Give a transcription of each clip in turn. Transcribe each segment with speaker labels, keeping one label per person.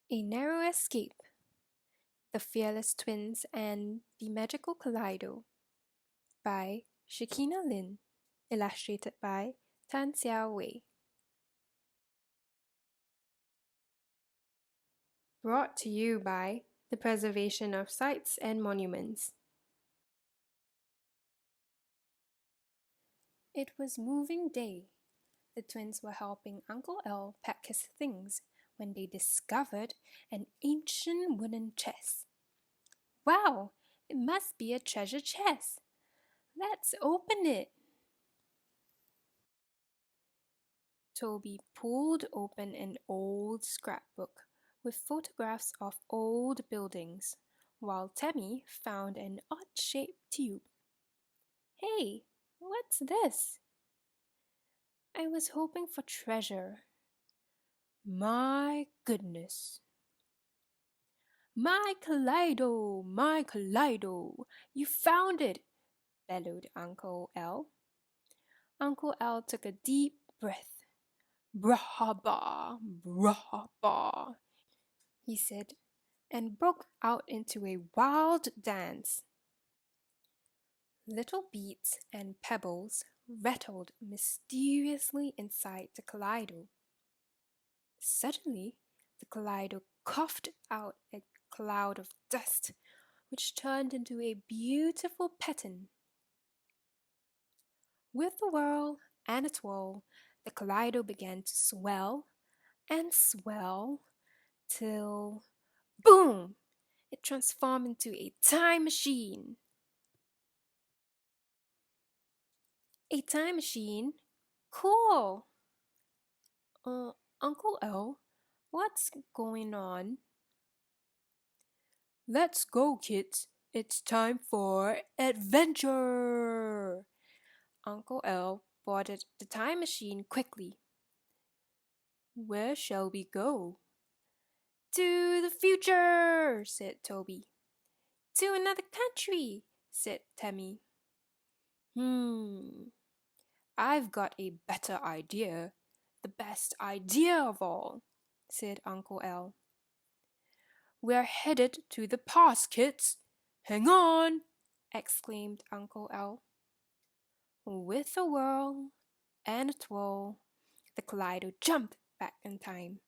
Speaker 1: A Narrow Escape, The Fearless Twins and the Magical Kaleido by Shakina Lin, illustrated by Tan Xiao Wei. Brought to you by the Preservation of Sites and Monuments. It was moving day. The twins were helping Uncle El pack his things when they discovered an ancient wooden chest. Wow, it must be a treasure chest. Let's open it. Toby pulled open an old scrapbook with photographs of old buildings, while Tammy found an odd-shaped tube. Hey, what's this? I was hoping for treasure. My goodness. My Kaleido! My Kaleido! You found it! Bellowed Uncle El. Uncle El took a deep breath. Brahaba! Brahaba! He said, and broke out into a wild dance. Little beads and pebbles rattled mysteriously inside the Kaleido. Suddenly, the Kaleido coughed out a cloud of dust, which turned into a beautiful pattern. With a whirl and a twirl, the Kaleido began to swell and swell till, boom! It transformed into a time machine. A time machine? Cool! Uncle El, what's going on? Let's go, kids. It's time for adventure! Uncle El boarded the time machine quickly. Where shall we go? To the future, said Toby. To another country, said Tammy. I've got a better idea. The best idea of all, said Uncle El. We're headed to the past, kids. Hang on, exclaimed Uncle El. With a whirl and a twirl, the Kaleido jumped back in time.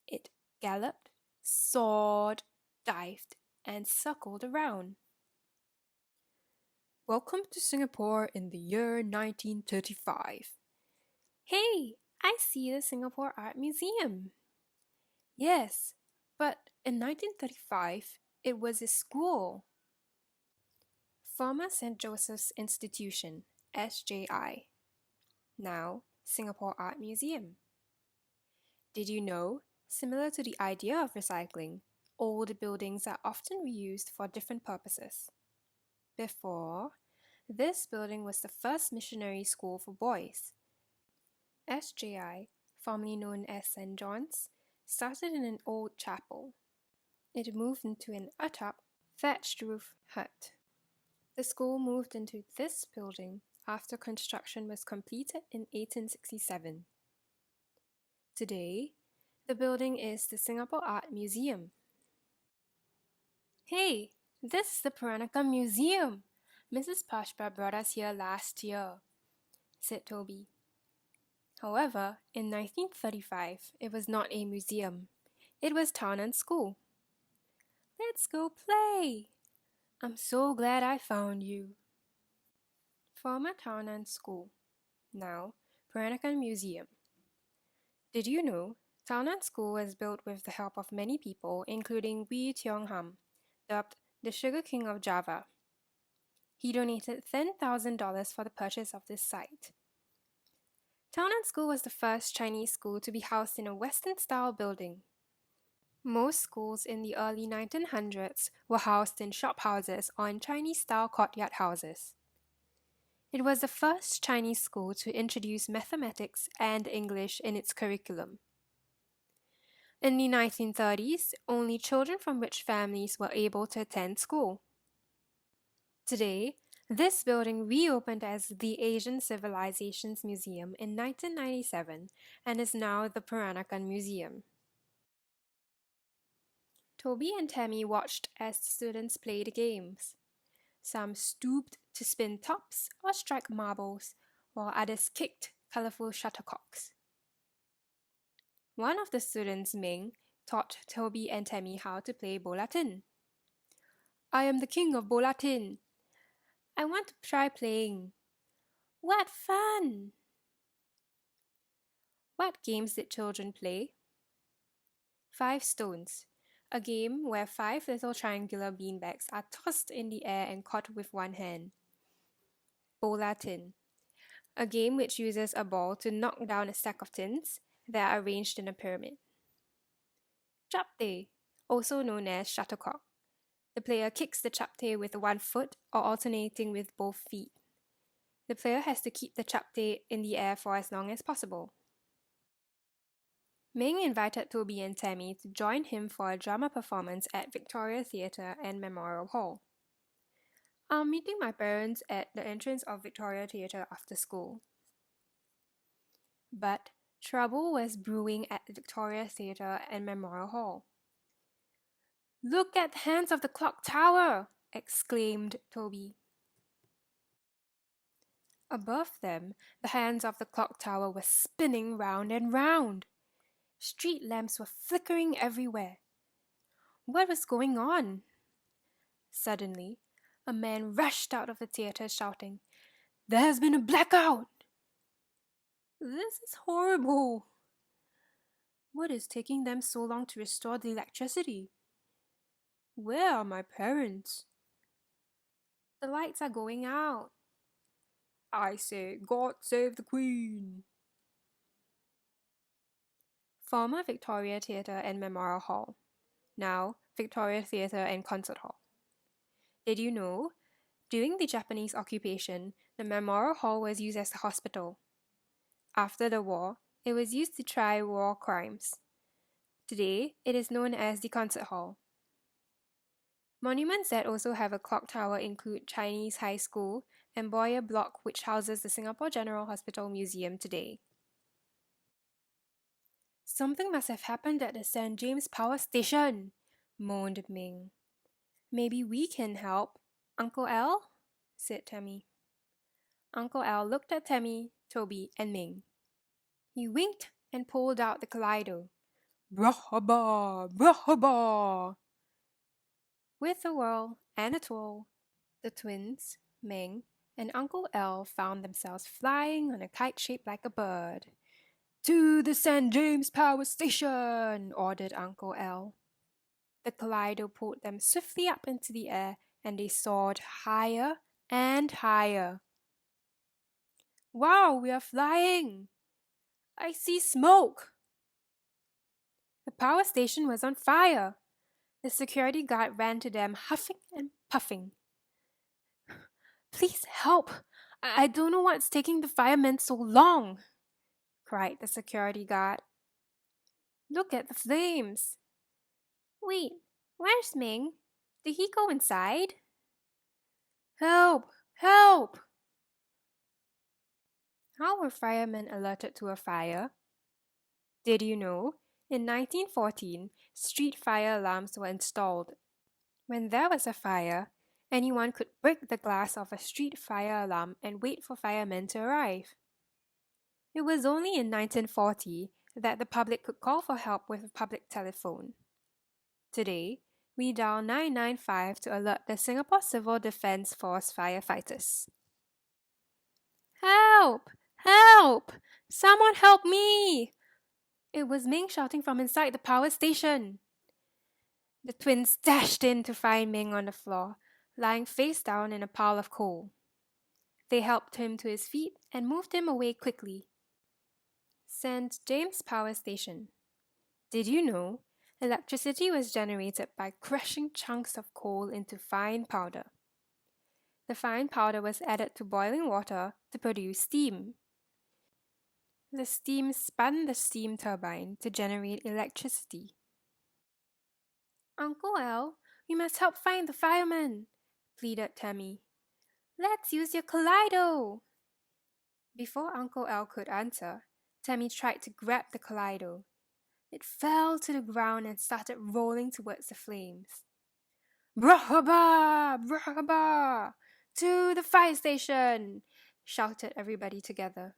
Speaker 1: It galloped, soared, dived, and circled around. Welcome to Singapore in the year 1935. Hey, I see the Singapore Art Museum. Yes, but in 1935, it was a school. Former St. Joseph's Institution, SJI. Now, Singapore Art Museum. Did you know, similar to the idea of recycling, old buildings are often reused for different purposes? Before, this building was the first missionary school for boys. SJI, formerly known as St. John's, started in an old chapel. It moved into an atop, thatched roof hut. The school moved into this building after construction was completed in 1867. Today, the building is the Singapore Art Museum. Hey, this is the Peranakan Museum. Mrs. Pashba brought us here last year, said Toby. However, in 1935, it was not a museum. It was town and school. Let's go play! I'm so glad I found you. Former town and school. Now, Peranakan Museum. Did you know, town and school was built with the help of many people, including Wee Tiong Ham, dubbed the Sugar King of Java. He donated $10,000 for the purchase of this site. Town and School was the first Chinese school to be housed in a Western-style building. Most schools in the early 1900s were housed in shophouses or in Chinese-style courtyard houses. It was the first Chinese school to introduce mathematics and English in its curriculum. In the 1930s, only children from rich families were able to attend school. Today, this building reopened as the Asian Civilizations Museum in 1997 and is now the Peranakan Museum. Toby and Tammy watched as the students played games. Some stooped to spin tops or strike marbles, while others kicked colorful shuttlecocks. One of the students, Ming, taught Toby and Tammy how to play bola tin. I am the king of bola tin. I want to try playing. What fun! What games did children play? 5 stones, a game where 5 little triangular beanbags are tossed in the air and caught with one hand. Bola tin, a game which uses a ball to knock down a stack of tins that are arranged in a pyramid. Chapte, also known as shuttlecock. The player kicks the chapte with one foot or alternating with both feet. The player has to keep the chapte in the air for as long as possible. Ming invited Toby and Tammy to join him for a drama performance at Victoria Theatre and Memorial Hall. I'm meeting my parents at the entrance of Victoria Theatre after school. But trouble was brewing at Victoria Theatre and Memorial Hall. Look at the hands of the clock tower! Exclaimed Toby. Above them, the hands of the clock tower were spinning round and round. Street lamps were flickering everywhere. What was going on? Suddenly, a man rushed out of the theatre shouting, There has been a blackout! This is horrible. What is taking them so long to restore the electricity? Where are my parents? The lights are going out. I say, God save the Queen. Former Victoria Theatre and Memorial Hall, now Victoria Theatre and Concert Hall. Did you know? During the Japanese occupation, the Memorial Hall was used as a hospital. After the war, it was used to try war crimes. Today, it is known as the Concert Hall. Monuments that also have a clock tower include Chinese High School and Boyer Block, which houses the Singapore General Hospital Museum today. Something must have happened at the St. James Power Station, moaned Ming. Maybe we can help, Uncle Al? Said Tammy. Uncle Al looked at Tammy, Toby, and Ming. He winked and pulled out the kaleido. Brahaba! Brahaba! With a whirl and a twirl, the twins, Ming, and Uncle Al found themselves flying on a kite shaped like a bird. To the St. James Power Station, ordered Uncle Al. The kaleido pulled them swiftly up into the air, and they soared higher and higher. Wow, we are flying! I see smoke! The power station was on fire. The security guard ran to them, huffing and puffing. Please help! I don't know what's taking the firemen so long, cried the security guard. Look at the flames. Wait, where's Ming? Did he go inside? Help! Help! How were firemen alerted to a fire? Did you know? In 1914, street fire alarms were installed. When there was a fire, anyone could break the glass of a street fire alarm and wait for firemen to arrive. It was only in 1940 that the public could call for help with a public telephone. Today, we dial 995 to alert the Singapore Civil Defence Force firefighters. Help! Help! Someone help me! It was Ming shouting from inside the power station. The twins dashed in to find Ming on the floor, lying face down in a pile of coal. They helped him to his feet and moved him away quickly. St. James Power Station. Did you know? Electricity was generated by crushing chunks of coal into fine powder. The fine powder was added to boiling water to produce steam. The steam spun the steam turbine to generate electricity. Uncle Al, we must help find the firemen, pleaded Tammy. Let's use your kaleido. Before Uncle Al could answer, Tammy tried to grab the kaleido. It fell to the ground and started rolling towards the flames. Brahaba! Brahaba! To the fire station! Shouted everybody together.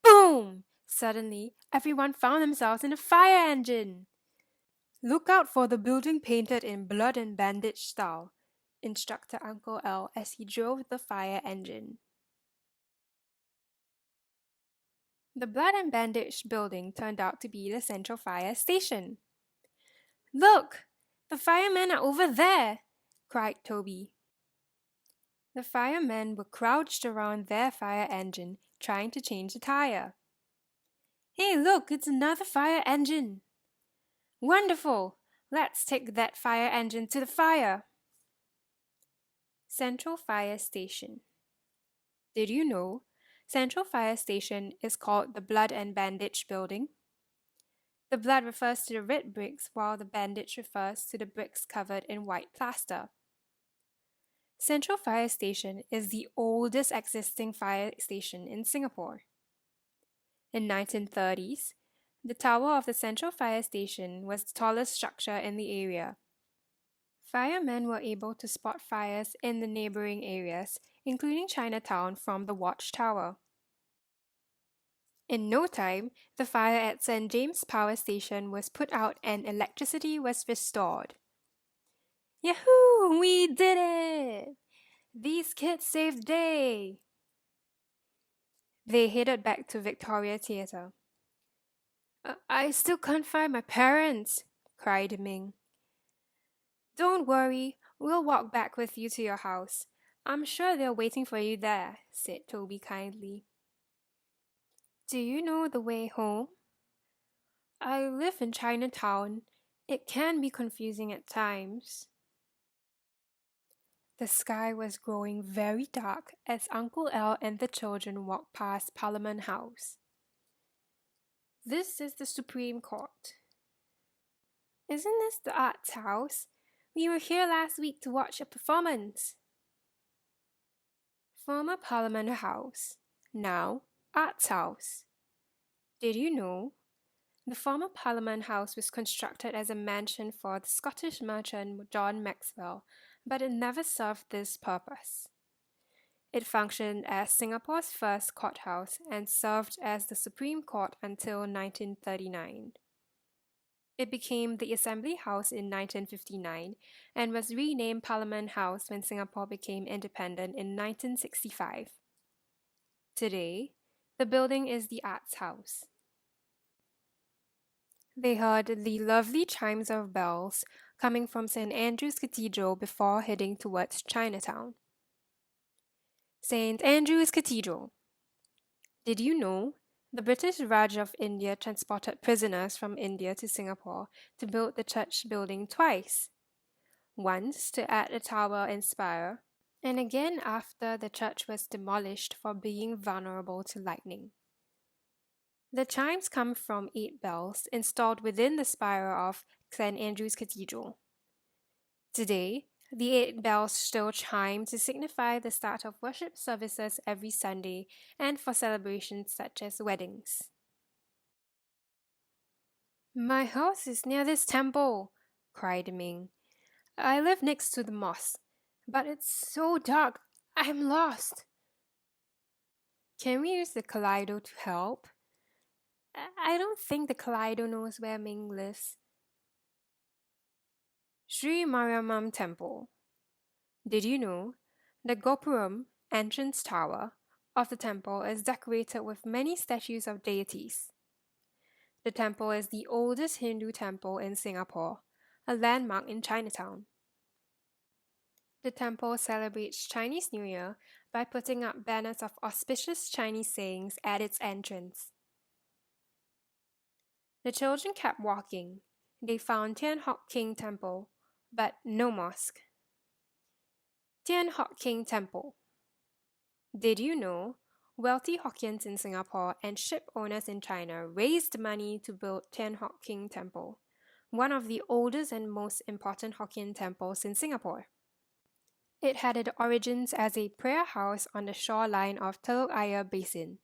Speaker 1: Boom! Suddenly, everyone found themselves in a fire engine. Look out for the building painted in blood and bandage style, instructed Uncle L as he drove the fire engine. The blood and bandage building turned out to be the central fire station. Look! The firemen are over there! Cried Toby. The firemen were crouched around their fire engine, trying to change the tire. Hey, look! It's another fire engine! Wonderful! Let's take that fire engine to the fire! Central Fire Station. Did you know Central Fire Station is called the Blood and Bandage Building? The blood refers to the red bricks, while the bandage refers to the bricks covered in white plaster. Central Fire Station is the oldest existing fire station in Singapore. In 1930s, the tower of the Central Fire Station was the tallest structure in the area. Firemen were able to spot fires in the neighboring areas, including Chinatown, from the watchtower. In no time, the fire at St. James Power Station was put out and electricity was restored. Yahoo! We did it! These kids saved the day! They headed back to Victoria Theatre. I still can't find my parents, cried Ming. Don't worry, we'll walk back with you to your house. I'm sure they're waiting for you there, said Toby kindly. Do you know the way home? I live in Chinatown. It can be confusing at times. The sky was growing very dark as Uncle L and the children walked past Parliament House. This is the Supreme Court. Isn't this the Arts House? We were here last week to watch a performance. Former Parliament House, now Arts House. Did you know? The former Parliament House was constructed as a mansion for the Scottish merchant John Maxwell, but it never served this purpose. It functioned as Singapore's first courthouse and served as the Supreme Court until 1939. It became the Assembly House in 1959 and was renamed Parliament House when Singapore became independent in 1965. Today, the building is the Arts House. They heard the lovely chimes of bells coming from St. Andrew's Cathedral before heading towards Chinatown. St. Andrew's Cathedral. Did you know? The British Raj of India transported prisoners from India to Singapore to build the church building twice. Once to add a tower and spire, and again after the church was demolished for being vulnerable to lightning. The chimes come from 8 bells installed within the spire of St. Andrew's Cathedral. Today, the 8 bells still chime to signify the start of worship services every Sunday and for celebrations such as weddings. My house is near this temple, cried Ming. I live next to the mosque, but it's so dark, I'm lost. Can we use the Kaleido to help? I don't think the Kaleido knows where Ming lives. Sri Mariamman Temple. Did you know the Gopuram entrance tower of the temple is decorated with many statues of deities? The temple is the oldest Hindu temple in Singapore, a landmark in Chinatown. The temple celebrates Chinese New Year by putting up banners of auspicious Chinese sayings at its entrance. The children kept walking. They found Tian Hock King Temple, but no mosque. Tian Hock King Temple. Did you know wealthy Hokkiens in Singapore and ship owners in China raised money to build Tian Hock King Temple, one of the oldest and most important Hokkien temples in Singapore? It had its origins as a prayer house on the shoreline of Telok Ayer Basin.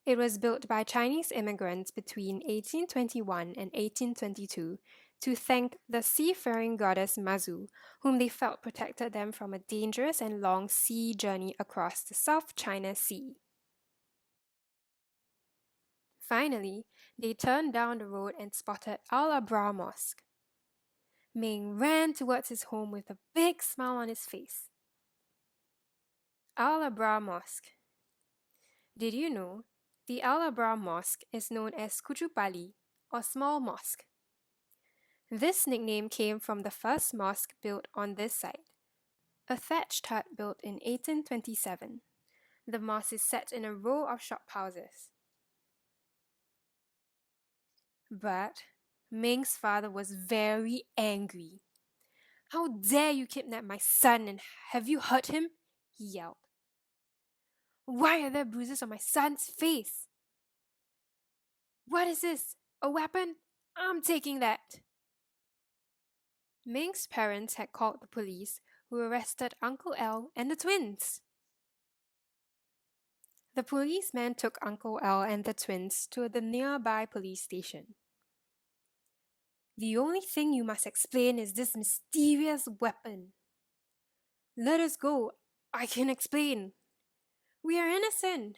Speaker 1: It was built by Chinese immigrants between 1821 and 1822 to thank the seafaring goddess Mazu, whom they felt protected them from a dangerous and long sea journey across the South China Sea. Finally, they turned down the road and spotted Al-Abrar Mosque. Ming ran towards his home with a big smile on his face. Al-Abrar Mosque. Did you know the Al-Abrar Mosque is known as Kuchupali, or Small Mosque? This nickname came from the first mosque built on this site, a thatched hut built in 1827. The mosque is set in a row of shop houses. But Ming's father was very angry. "How dare you kidnap my son, and have you hurt him?" he yelled. "Why are there bruises on my son's face? What is this? A weapon? I'm taking that." Ming's parents had called the police, who arrested Uncle L and the twins. The policeman took Uncle L and the twins to the nearby police station. "The only thing you must explain is this mysterious weapon." "Let us go. I can explain. We are innocent."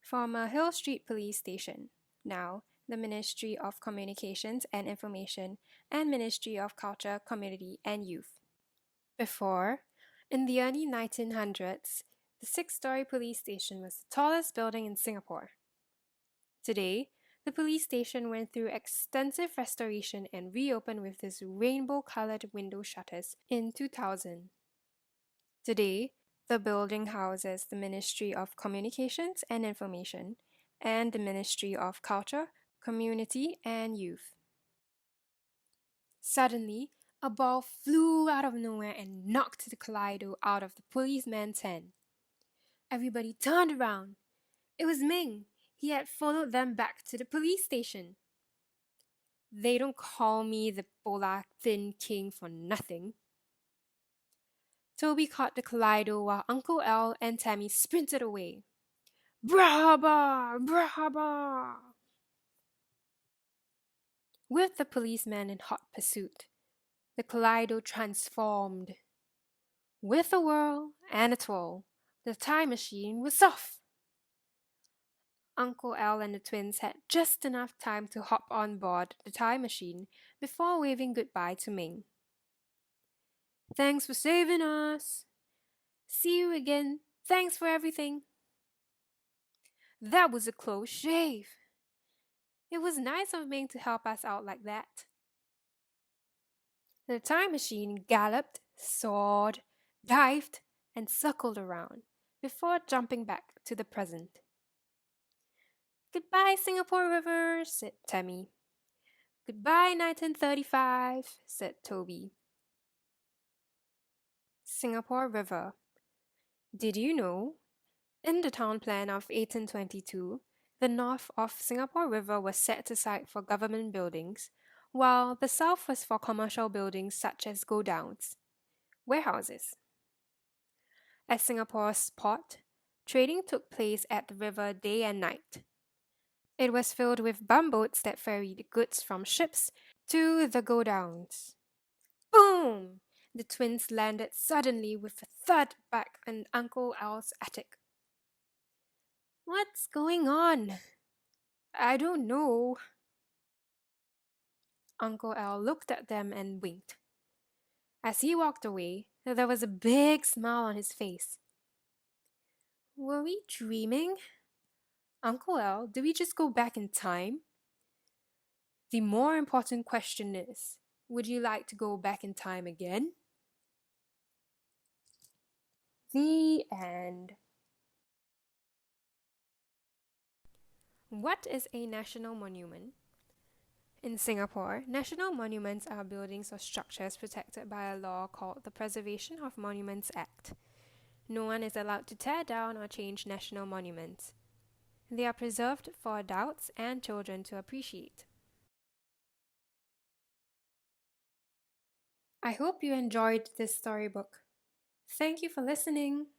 Speaker 1: Former Hill Street Police Station, now the Ministry of Communications and Information and Ministry of Culture, Community and Youth. Before, in the early 1900s, the 6-story police station was the tallest building in Singapore. Today, the police station went through extensive restoration and reopened with its rainbow-colored window shutters in 2000. Today, the building houses the Ministry of Communications and Information and the Ministry of Culture, Community and Youth. Suddenly, a ball flew out of nowhere and knocked the Kaleido out of the policeman's hand. Everybody turned around. It was Ming. He had followed them back to the police station. "They don't call me the Polar Thin King for nothing." Toby caught the Kaleido while Uncle L and Tammy sprinted away. "Brahaba! Brahaba!" With the policeman in hot pursuit, the Kaleido transformed. With a whirl and a twirl, the time machine was off. Uncle Al and the twins had just enough time to hop on board the time machine before waving goodbye to Ming. "Thanks for saving us. See you again. Thanks for everything." "That was a close shave. It was nice of Ming to help us out like that." The time machine galloped, soared, dived, and circled around before jumping back to the present. "Goodbye, Singapore River," said Tammy. "Goodbye, 1935, said Toby. Singapore River. Did you know? In the town plan of 1822, the north of Singapore River was set aside for government buildings, while the south was for commercial buildings such as godowns, warehouses. As Singapore's port, trading took place at the river day and night. It was filled with bumboats that ferried goods from ships to the godowns. Boom! The twins landed suddenly with a thud back in Uncle Al's attic. "What's going on?" "I don't know." Uncle Al looked at them and winked. As he walked away, there was a big smile on his face. "Were we dreaming? Uncle Al, did we just go back in time?" "The more important question is, would you like to go back in time again?" The end. What is a national monument? In Singapore, national monuments are buildings or structures protected by a law called the Preservation of Monuments Act. No one is allowed to tear down or change national monuments. They are preserved for adults and children to appreciate. I hope you enjoyed this storybook. Thank you for listening.